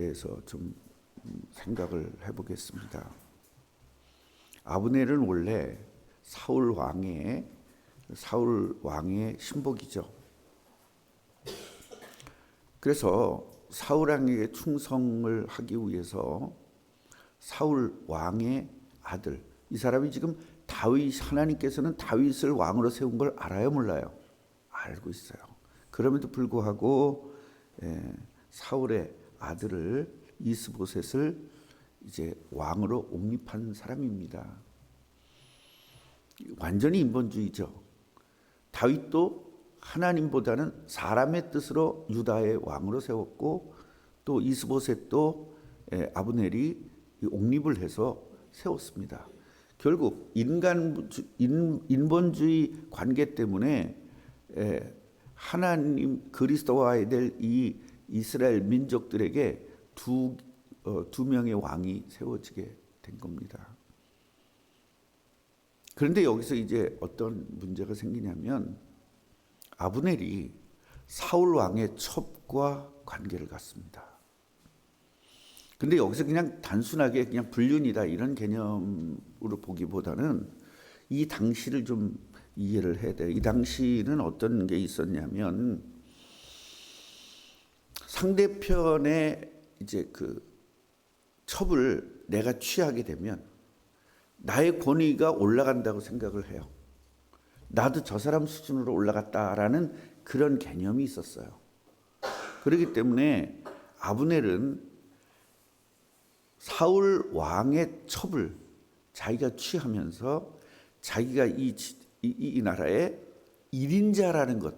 대해서 좀 생각을 해보겠습니다. 아브넬은 원래 사울 왕의 신복이죠. 그래서 사울 왕에게 충성을 하기 위해서 사울 왕의 아들, 이 사람이 지금 하나님께서는 다윗을 왕으로 세운 걸 알아요, 몰라요? 알고 있어요. 그럼에도 불구하고 사울의 아들을 이스보셋을 이제 왕으로 옹립한 사람입니다. 완전히 인본주의죠. 다윗도 하나님보다는 사람의 뜻으로 유다의 왕으로 세웠고, 또 이스보셋도 아브넬이 옹립을 해서 세웠습니다. 결국 인본주의 관계 때문에 하나님 그리스도와야 될 이 이스라엘 민족들에게 두 명의 왕이 세워지게 된 겁니다. 그런데 여기서 이제 어떤 문제가 생기냐면 아브넬이 사울 왕의 첩과 관계를 갖습니다. 근데 여기서 그냥 단순하게 그냥 불륜이다 이런 개념으로 보기보다는 이 당시를 좀 이해를 해야 돼요. 이 당시는 어떤 게 있었냐면 상대편의 이제 그 첩을 내가 취하게 되면 나의 권위가 올라간다고 생각을 해요. 나도 저 사람 수준으로 올라갔다라는 그런 개념이 있었어요. 그렇기 때문에 아브넬은 사울 왕의 첩을 자기가 취하면서 자기가 이 나라의 1인자라는 것,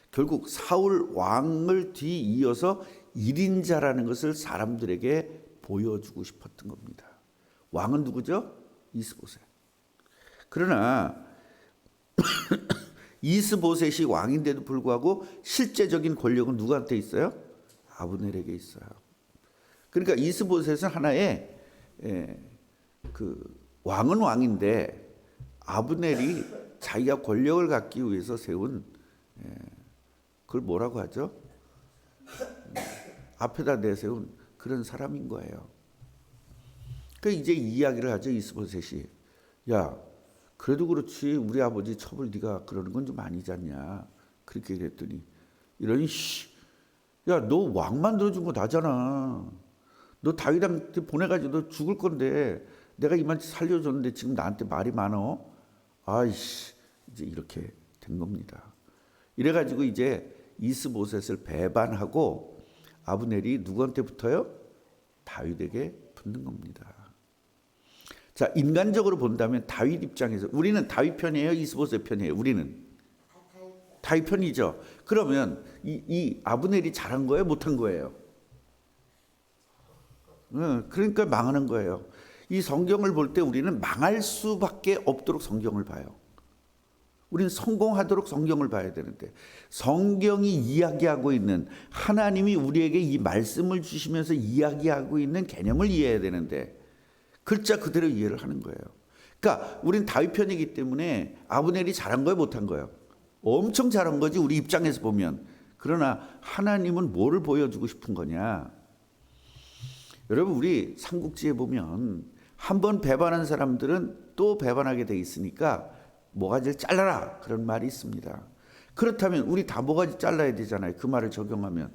결국 사울 왕을 뒤이어서 1인자라는 것을 사람들에게 보여주고 싶었던 겁니다. 왕은 누구죠? 이스보셋. 그러나 이스보셋이 왕인데도 불구하고 실제적인 권력은 누구한테 있어요? 아브넬에게 있어요. 그러니까 이스보셋은 하나의 왕은 왕인데 아브넬이 자기가 권력을 갖기 위해서 세운 그걸 뭐라고 하죠? 앞에다 내세운 그런 사람인 거예요. 그 이제 이야기를 하죠. 이스보셋이, 야, 그래도 그렇지 우리 아버지 첩을 네가 그러는 건 좀 아니지 않냐, 그렇게 그랬더니 이러니, 야, 너 왕 만들어준 거 나잖아. 너 다윗한테 보내가지고 너 죽을 건데 내가 이만치 살려줬는데 지금 나한테 말이 많어? 아이씨, 이제 이렇게 된 겁니다. 이래가지고 이제 이스보셋을 배반하고 아브넬이 누구한테 붙어요? 다윗에게 붙는 겁니다. 자, 인간적으로 본다면 다윗 입장에서 우리는 다윗 편이에요, 이스보셋 편이에요? 우리는 다윗 편이죠. 그러면 이 아브넬이 잘한 거예요, 못한 거예요? 그러니까 망하는 거예요. 이 성경을 볼 때 우리는 망할 수밖에 없도록 성경을 봐요. 우리는 성공하도록 성경을 봐야 되는데, 성경이 이야기하고 있는, 하나님이 우리에게 이 말씀을 주시면서 이야기하고 있는 개념을 이해해야 되는데 글자 그대로 이해를 하는 거예요. 그러니까 우린 다윗 편이기 때문에 아브넬이 잘한 거예요, 못한 거예요? 엄청 잘한 거지, 우리 입장에서 보면. 그러나 하나님은 뭐를 보여주고 싶은 거냐? 여러분, 우리 삼국지에 보면 한 번 배반한 사람들은 또 배반하게 돼 있으니까 모가지를 잘라라, 그런 말이 있습니다. 그렇다면 우리 다 모가지 잘라야 되잖아요. 그 말을 적용하면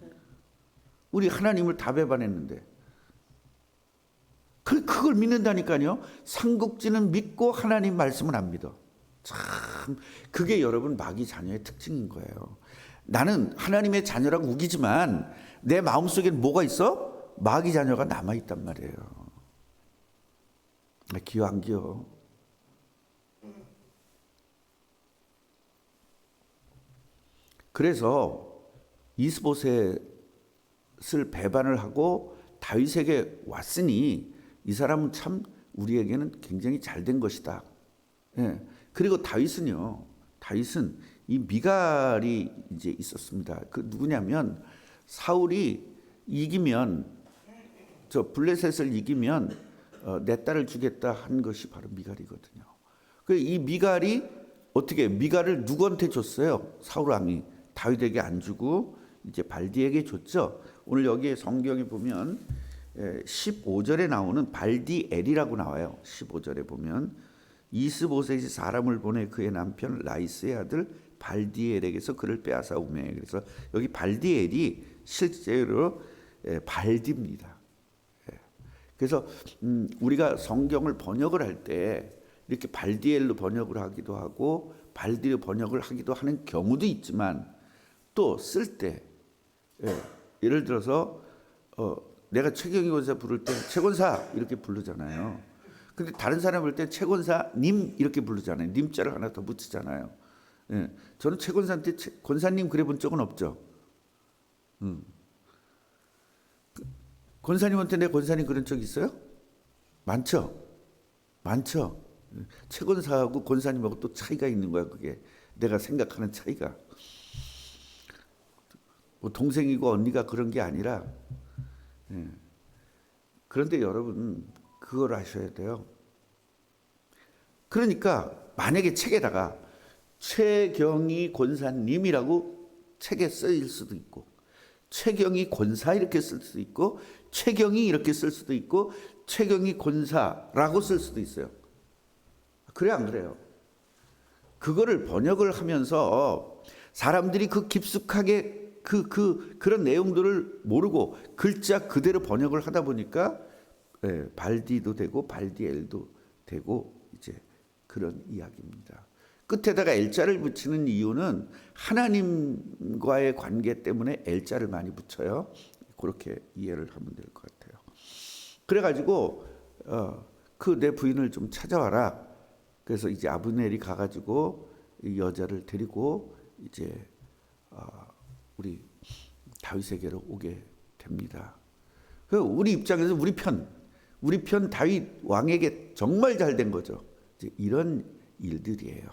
우리 하나님을 다 배반했는데 그걸 믿는다니까요. 삼국지는 믿고 하나님 말씀은 안 믿어. 참, 그게 여러분 마귀 자녀의 특징인 거예요. 나는 하나님의 자녀라고 우기지만 내 마음속엔 뭐가 있어? 마귀 자녀가 남아있단 말이에요. 기어 안 기어? 그래서 이스보셋을 배반을 하고 다윗에게 왔으니 이 사람은 참 우리에게는 굉장히 잘된 것이다. 그리고 다윗은 이 미갈이 이제 있었습니다. 그 누구냐면 사울이 이기면, 저 블레셋을 이기면 내 딸을 주겠다 한 것이 바로 미갈이거든요. 이 미갈이 어떻게, 미갈을 누구한테 줬어요? 사울 왕이 다윗에게 안 주고 이제 발디에게 줬죠. 오늘 여기에 성경에 보면 15절에 나오는 발디엘이라고 나와요. 15절에 보면 이스보셋이 사람을 보내 그의 남편 라이스의 아들 발디엘에게서 그를 빼앗아 우매해. 그래서 여기 발디엘이 실제로 발디입니다. 그래서 우리가 성경을 번역을 할 때 이렇게 발디엘로 번역을 하기도 하고 발디로 번역을 하기도 하는 경우도 있지만 또 쓸 때 예를 들어서 내가 최경희 권사 부를 때 최권사 이렇게 부르잖아요. 근데 다른 사람 부를 때 최권사님 이렇게 부르잖아요. 님자를 하나 더 붙이잖아요. 저는 최권사한테 권사님 그래 본 적은 없죠. 권사님한테 내 권사님 그런 적 있어요? 많죠. 최권사하고 권사님하고 또 차이가 있는 거야. 그게 내가 생각하는 차이가. 뭐 동생이고 언니가 그런 게 아니라. 그런데 여러분 그걸 아셔야 돼요. 그러니까 만약에 책에다가 최경희 권사님이라고 책에 쓰일 수도 있고 최경희 권사 이렇게 쓸 수도 있고 최경희 이렇게 쓸 수도 있고 최경희 권사라고 쓸 수도 있어요. 그래 안 그래요? 그거를 번역을 하면서 사람들이 그 깊숙하게 그런 내용들을 모르고 글자 그대로 번역을 하다 보니까 발디도 되고 발디엘도 되고 이제 그런 이야기입니다. 끝에다가 L자를 붙이는 이유는 하나님과의 관계 때문에 L자를 많이 붙여요. 그렇게 이해를 하면 될 것 같아요. 그래가지고 그 내 부인을 좀 찾아와라. 그래서 이제 아브넬이 가가지고 이 여자를 데리고 이제 우리 다윗에게로 오게 됩니다. 우리 입장에서 우리 편 다윗 왕에게 정말 잘 된 거죠. 이제 이런 일들이에요.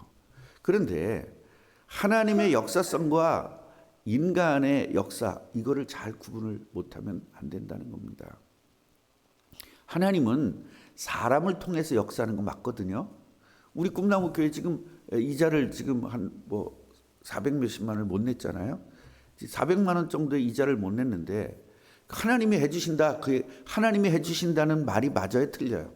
그런데 하나님의 역사성과 인간의 역사 이거를 잘 구분을 못하면 안 된다는 겁니다. 하나님은 사람을 통해서 역사하는 거 맞거든요. 우리 꿈나무 교회 지금 이자를 지금 한 뭐 400 몇십만 원을 못 냈잖아요. 400만 원 정도의 이자를 못 냈는데 하나님이 해주신다. 그 하나님이 해주신다는 말이 맞아요, 틀려요?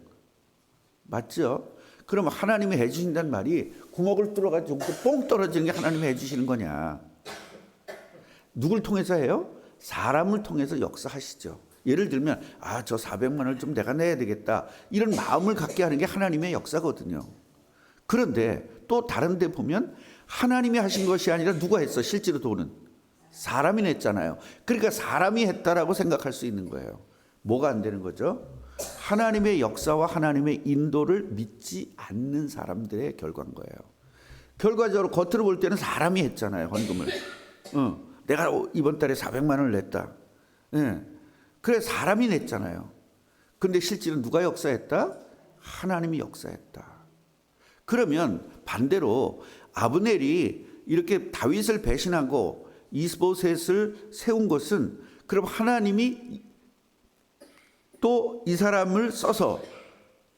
맞죠? 그럼 하나님이 해주신다는 말이 구멍을 뚫어가지고 뽕 떨어지는 게 하나님이 해주시는 거냐? 누굴 통해서 해요? 사람을 통해서 역사하시죠. 예를 들면 저 400만 원을 좀 내가 내야 되겠다. 이런 마음을 갖게 하는 게 하나님의 역사거든요. 그런데 또 다른 데 보면 하나님이 하신 것이 아니라 누가 했어? 실제로 돈은 사람이 냈잖아요. 그러니까 사람이 했다라고 생각할 수 있는 거예요. 뭐가 안 되는 거죠? 하나님의 역사와 하나님의 인도를 믿지 않는 사람들의 결과인 거예요. 결과적으로 겉으로 볼 때는 사람이 했잖아요. 헌금을. 내가 이번 달에 400만 원을 냈다. 그래 사람이 냈잖아요. 그런데 실제로 누가 역사했다? 하나님이 역사했다. 그러면 반대로 아브넬이 이렇게 다윗을 배신하고 이스보셋을 세운 것은 그럼 하나님이 또 이 사람을 써서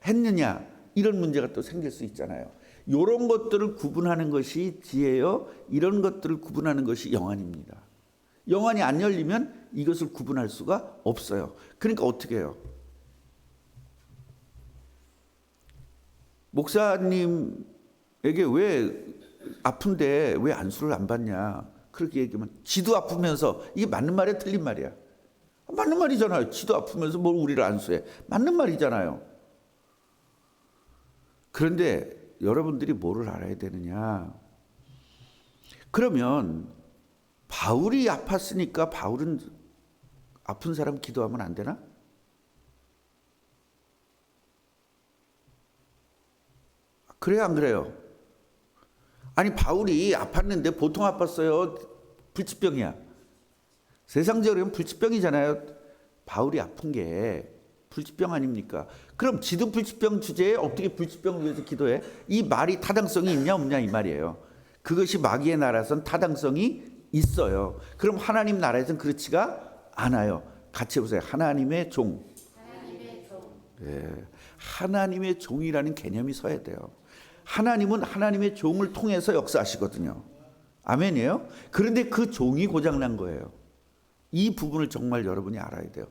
했느냐 이런 문제가 또 생길 수 있잖아요. 이런 것들을 구분하는 것이 지혜요. 이런 것들을 구분하는 것이 영안입니다. 영안이 안 열리면 이것을 구분할 수가 없어요. 그러니까 어떻게 해요? 목사님에게 왜 아픈데 왜 안수를 안 받냐 그렇게 얘기하면 지도 아프면서 이게 맞는 말이야 틀린 말이야? 맞는 말이잖아요. 지도 아프면서 뭘 우리를 안수해? 맞는 말이잖아요. 그런데 여러분들이 뭐를 알아야 되느냐? 그러면 바울이 아팠으니까 바울은 아픈 사람 기도하면 안 되나? 그래요, 안 그래요? 아니 바울이 아팠는데 보통 아팠어요? 불치병이야. 세상적으로 보면 불치병이잖아요. 바울이 아픈 게 불치병 아닙니까? 그럼 지도 불치병 주제에 어떻게 불치병을 위해서 기도해? 이 말이 타당성이 있냐 없냐 이 말이에요. 그것이 마귀의 나라에선 타당성이 있어요. 그럼 하나님 나라에선 그렇지가 않아요. 같이 해보세요. 하나님의 종. 하나님의 종이라는 개념이 서야 돼요. 하나님은 하나님의 종을 통해서 역사하시거든요. 아멘이에요? 그런데 그 종이 고장난 거예요. 이 부분을 정말 여러분이 알아야 돼요.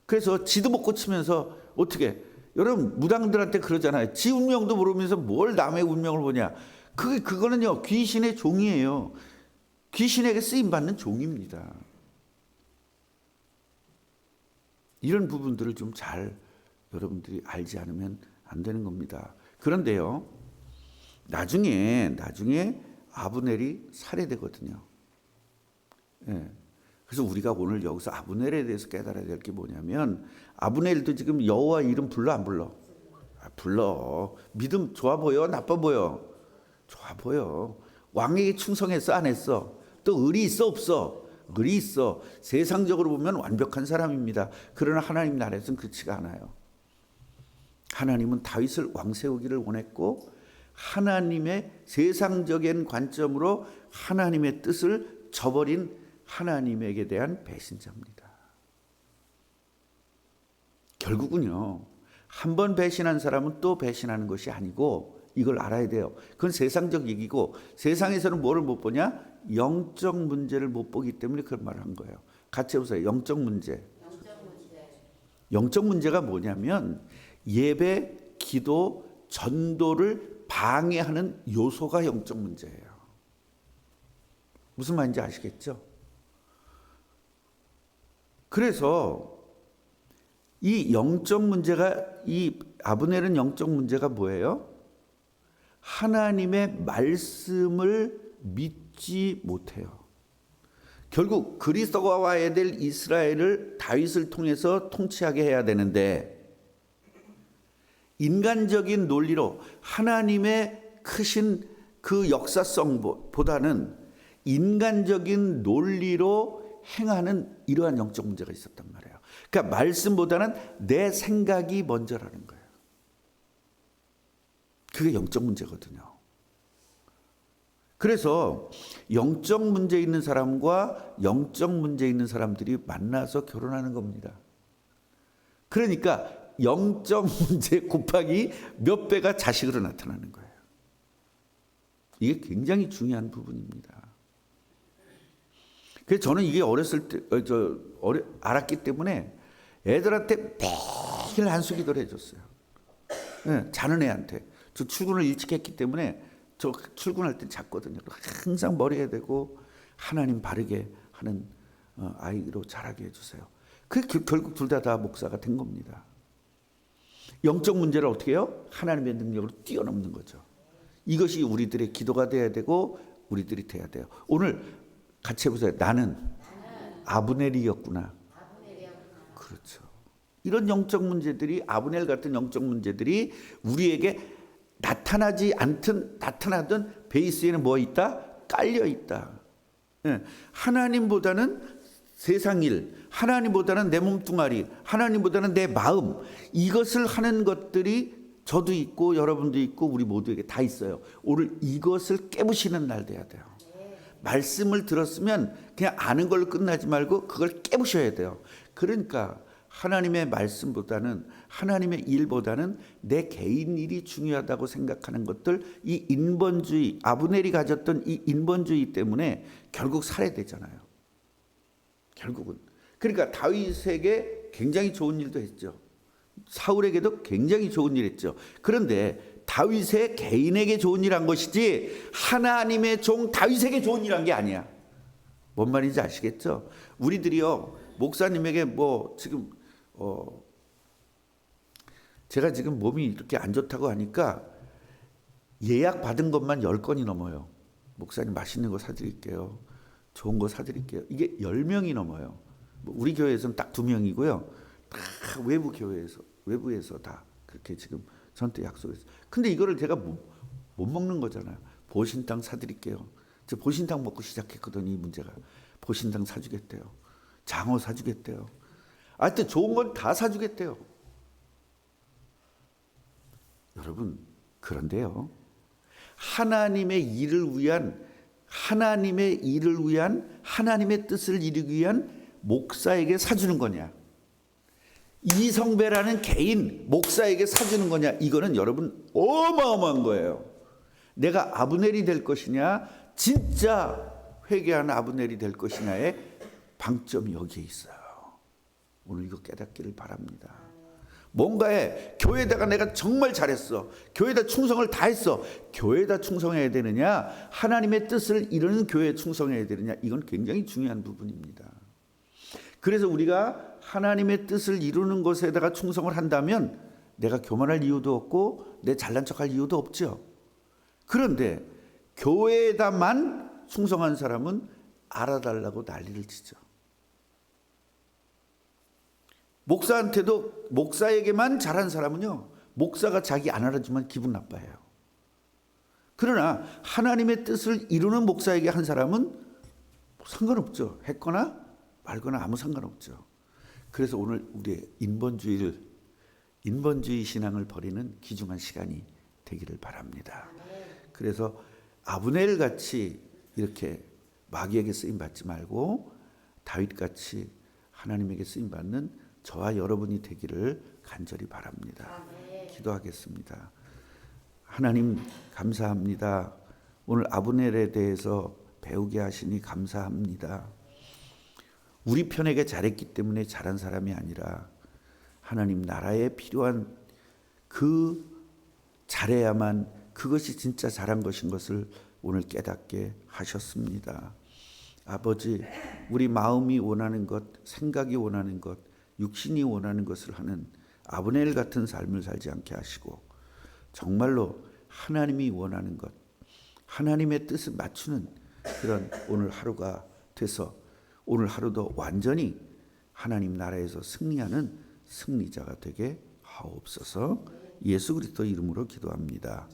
그래서 지도 못 고치면서 어떻게, 여러분 무당들한테 그러잖아요. 지 운명도 모르면서 뭘 남의 운명을 보냐. 그거는요 귀신의 종이에요. 귀신에게 쓰임 받는 종입니다. 이런 부분들을 좀 잘 여러분들이 알지 않으면 안 되는 겁니다. 그런데요, 나중에 아브넬이 살해되거든요. 예. 그래서 우리가 오늘 여기서 아브넬에 대해서 깨달아야 될 게 뭐냐면, 아브넬도 지금 여호와 이름 불러 안 불러? 불러. 믿음 좋아 보여? 나빠 보여? 좋아 보여. 왕에게 충성했어? 안 했어? 또 의리 있어? 없어? 의리 있어. 세상적으로 보면 완벽한 사람입니다. 그러나 하나님 나라에서는 그렇지가 않아요. 하나님은 다윗을 왕 세우기를 원했고, 하나님의 세상적인 관점으로 하나님의 뜻을 저버린 하나님에게 대한 배신자입니다. 결국은요, 한 번 배신한 사람은 또 배신하는 것이 아니고, 이걸 알아야 돼요. 그건 세상적 얘기고, 세상에서는 뭐를 못 보냐? 영적 문제를 못 보기 때문에 그런 말을 한 거예요. 같이 해보세요. 영적 문제. 영적 문제가 뭐냐면, 예배, 기도, 전도를 방해하는 요소가 영적 문제예요. 무슨 말인지 아시겠죠? 그래서 이 영적 문제가, 이 아브넬은 영적 문제가 뭐예요? 하나님의 말씀을 믿지 못해요. 결국 그리스도가 와야 될 이스라엘을 다윗을 통해서 통치하게 해야 되는데, 인간적인 논리로 하나님의 크신 그 역사성보다는 인간적인 논리로 행하는 이러한 영적 문제가 있었단 말이에요. 그러니까 말씀보다는 내 생각이 먼저라는 거예요. 그게 영적 문제거든요. 그래서 영적 문제 있는 사람과 영적 문제 있는 사람들이 만나서 결혼하는 겁니다. 그러니까 영적 문제 곱하기 몇 배가 자식으로 나타나는 거예요. 이게 굉장히 중요한 부분입니다. 그래서 저는 이게 어렸을 때 알았기 때문에 애들한테 매일 한수기도를 해줬어요. 네, 자는 애한테. 저 출근을 일찍 했기 때문에 저 출근할 때 잤거든요. 항상 머리에 대고 하나님 바르게 하는 아이로 자라게 해주세요. 결국 둘 다 목사가 된 겁니다. 영적 문제를 어떻게 해요? 하나님의 능력으로 뛰어넘는 거죠. 이것이 우리들의 기도가 돼야 되고 우리들이 돼야 돼요. 오늘 같이 해보세요. 나는 아브넬이었구나. 그렇죠. 이런 영적 문제들이, 아브넬 같은 영적 문제들이 우리에게 나타나지 않든 나타나든 베이스에는 뭐 있다? 깔려 있다. 하나님보다는 세상 일, 하나님보다는 내 몸뚱아리, 하나님보다는 내 마음, 이것을 하는 것들이 저도 있고 여러분도 있고 우리 모두에게 다 있어요. 오늘 이것을 깨부시는 날 돼야 돼요. 말씀을 들었으면 그냥 아는 걸로 끝나지 말고 그걸 깨부셔야 돼요. 그러니까 하나님의 말씀보다는, 하나님의 일보다는 내 개인 일이 중요하다고 생각하는 것들, 이 인본주의, 아브넬이 가졌던 이 인본주의 때문에 결국 살해되잖아요. 결국은. 그러니까 다윗에게 굉장히 좋은 일도 했죠. 사울에게도 굉장히 좋은 일 했죠. 그런데 다윗의 개인에게 좋은 일 한 것이지 하나님의 종 다윗에게 좋은 일 한 게 아니야. 뭔 말인지 아시겠죠? 우리들이요, 목사님에게 뭐 지금 제가 지금 몸이 이렇게 안 좋다고 하니까 예약 받은 것만 10건이 넘어요. 목사님 맛있는 거 사드릴게요. 좋은 거 사드릴게요. 이게 10명이 넘어요. 우리 교회에서는 딱 2명이고요. 다 외부 교회에서, 외부에서 다 그렇게 지금 저한테 약속했어요. 근데 이거를 제가 못 먹는 거잖아요. 보신탕 사드릴게요. 저 보신탕 먹고 시작했거든요. 이 문제가. 보신탕 사주겠대요. 장어 사주겠대요. 하여튼 좋은 건 다 사주겠대요. 여러분, 그런데요, 하나님의 일을 위한, 하나님의 뜻을 이루기 위한 목사에게 사주는 거냐, 이성배라는 개인 목사에게 사주는 거냐, 이거는 여러분 어마어마한 거예요. 내가 아브넬이 될 것이냐, 진짜 회개하는 아브넬이 될 것이냐의 방점이 여기에 있어요. 오늘 이거 깨닫기를 바랍니다. 뭔가에 교회에다가 내가 정말 잘했어, 교회에다 충성을 다했어, 교회에다 충성해야 되느냐, 하나님의 뜻을 이루는 교회에 충성해야 되느냐, 이건 굉장히 중요한 부분입니다. 그래서 우리가 하나님의 뜻을 이루는 것에다가 충성을 한다면 내가 교만할 이유도 없고 내 잘난 척할 이유도 없죠. 그런데 교회에다만 충성한 사람은 알아달라고 난리를 치죠. 목사에게만 잘한 사람은요, 목사가 자기 안 알아주면 기분 나빠해요. 그러나 하나님의 뜻을 이루는 목사에게 한 사람은 상관없죠. 했거나 말거나 아무 상관없죠. 그래서 오늘 우리의 인본주의 신앙을 버리는 귀중한 시간이 되기를 바랍니다. 그래서 아브넬 같이 이렇게 마귀에게 쓰임 받지 말고 다윗 같이 하나님에게 쓰임 받는 저와 여러분이 되기를 간절히 바랍니다. 기도하겠습니다. 하나님 감사합니다. 오늘 아브넬에 대해서 배우게 하시니 감사합니다. 우리 편에게 잘했기 때문에 잘한 사람이 아니라 하나님 나라에 필요한 그 잘해야만 그것이 진짜 잘한 것인 것을 오늘 깨닫게 하셨습니다. 아버지, 우리 마음이 원하는 것, 생각이 원하는 것, 육신이 원하는 것을 하는 아브넬 같은 삶을 살지 않게 하시고 정말로 하나님이 원하는 것, 하나님의 뜻을 맞추는 그런 오늘 하루가 돼서 오늘 하루도 완전히 하나님 나라에서 승리하는 승리자가 되게 하옵소서. 예수 그리스도 이름으로 기도합니다.